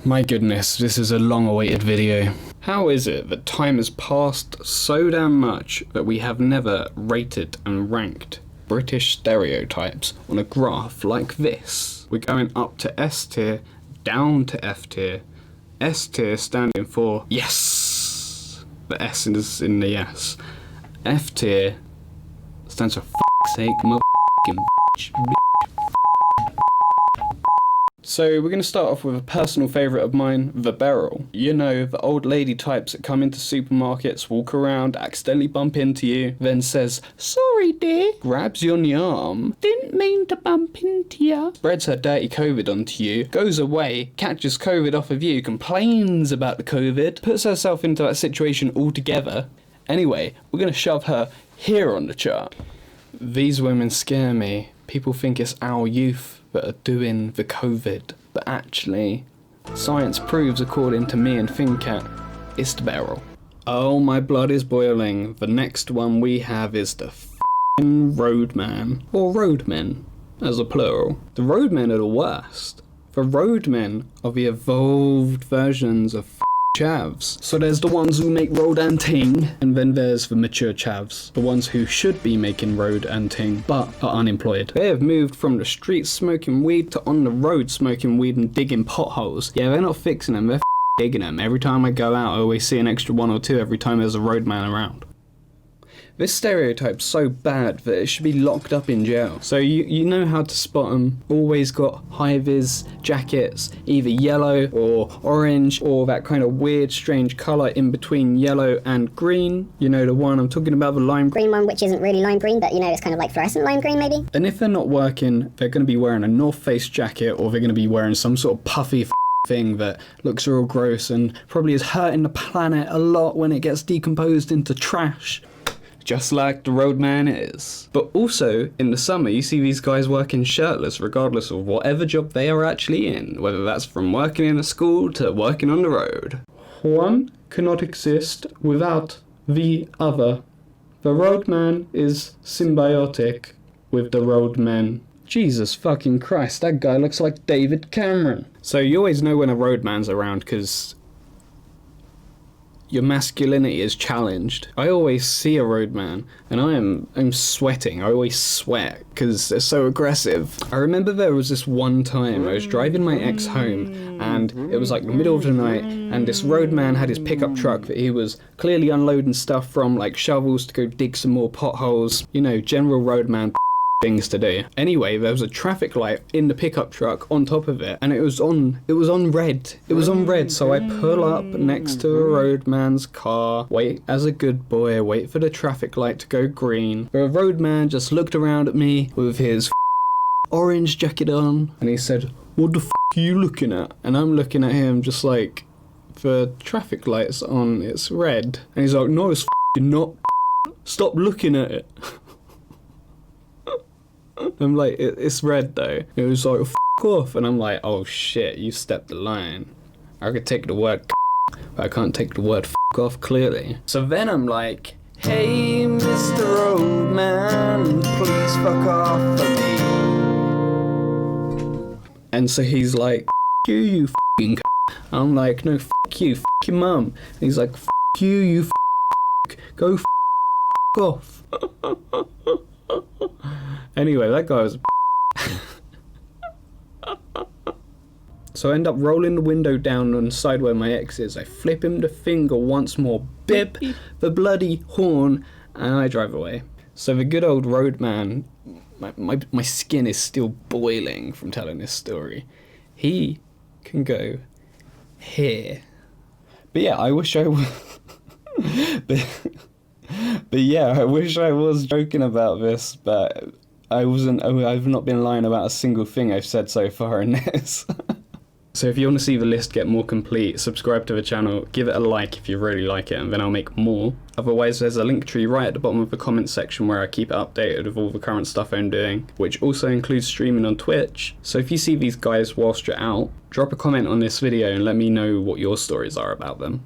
My goodness, this is a long-awaited video. How is it that time has passed so damn much that we have never rated and ranked British stereotypes on a graph like this? We're going up to S tier, down to F tier. S tier standing for yes. The S is in the yes. F tier stands for fuck's sake, motherfucking bitch. So we're going to start off with a personal favourite of mine, the Beryl. You know, the old lady types that come into supermarkets, walk around, accidentally bump into you, then says, "Sorry dear," grabs you on the arm, "Didn't mean to bump into you," spreads her dirty COVID onto you, goes away, catches COVID off of you, complains about the COVID, puts herself into that situation altogether. Anyway, we're going to shove her here on the chart. These women scare me. People think it's our youth that are doing the COVID, but actually, science proves, according to me and ThinkCat, it's the Beryl. Oh, my blood is boiling. The next one we have is the f***ing Roadman, or Roadmen, as a plural. The Roadmen are the worst. The Roadmen are the evolved versions of chavs. So there's the ones who make road and ting, and then there's the mature chavs, the ones who should be making road and ting, but are unemployed. They have moved from the streets smoking weed to on the road smoking weed and digging potholes. Yeah, they're not fixing them, they're digging them. Every time I go out, I always see an extra one or two every time there's a roadman around. This stereotype's so bad that it should be locked up in jail. So you know how to spot them. Always got high-vis jackets, either yellow or orange, or that kind of weird, strange colour in between yellow and green. You know the one I'm talking about, the lime green one, which isn't really lime green, but you know, it's kind of like fluorescent lime green maybe. And if they're not working, they're going to be wearing a North Face jacket, or they're going to be wearing some sort of puffy thing that looks real gross and probably is hurting the planet a lot when it gets decomposed into trash. Just like the Roadman is. But also, in the summer, you see these guys working shirtless regardless of whatever job they are actually in, whether that's from working in a school to working on the road. One cannot exist without the other. The Roadman is symbiotic with the Roadmen. Jesus fucking Christ, that guy looks like David Cameron. So you always know when a Roadman's around because your masculinity is challenged. I always see a roadman and I'm sweating. I always sweat because they're so aggressive. I remember there was this one time I was driving my ex home and it was like the middle of the night and this roadman had his pickup truck that he was clearly unloading stuff from, like shovels to go dig some more potholes. You know, general roadman things to do. Anyway, there was a traffic light in the pickup truck on top of it and it was on red. It was on red, so I pull up next to a roadman's car, wait as a good boy, wait for the traffic light to go green. The roadman just looked around at me with his orange jacket on and he said, "What the are you looking at?" And I'm looking at him just like, the traffic light's on, it's red. And he's like, "No, it's not. Stop looking at it." I'm like, it's red though. It was like, "F off." And I'm like, oh shit, you stepped the line. I could take the word but I can't take the word f off clearly. So then I'm like, "Hey Mr. Roadman, please fuck off for me." And so he's like, "F you f***ing c***." I'm like, "No, f you, f your mum." And he's like, "F you, you f***, go f off." Anyway, that guy was So I end up rolling the window down on the side where my ex is. I flip him the finger once more, bip the bloody horn, and I drive away. So the good old roadman, my skin is still boiling from telling this story. He can go here. But yeah, I wish I was... But yeah, I wish I was joking about this, but I wasn't. I've not been lying about a single thing I've said so far in this. So if you want to see the list get more complete, subscribe to the channel, give it a like if you really like it, and then I'll make more. Otherwise, there's a link tree right at the bottom of the comments section where I keep it updated with all the current stuff I'm doing, which also includes streaming on Twitch. So if you see these guys whilst you're out, drop a comment on this video and let me know what your stories are about them.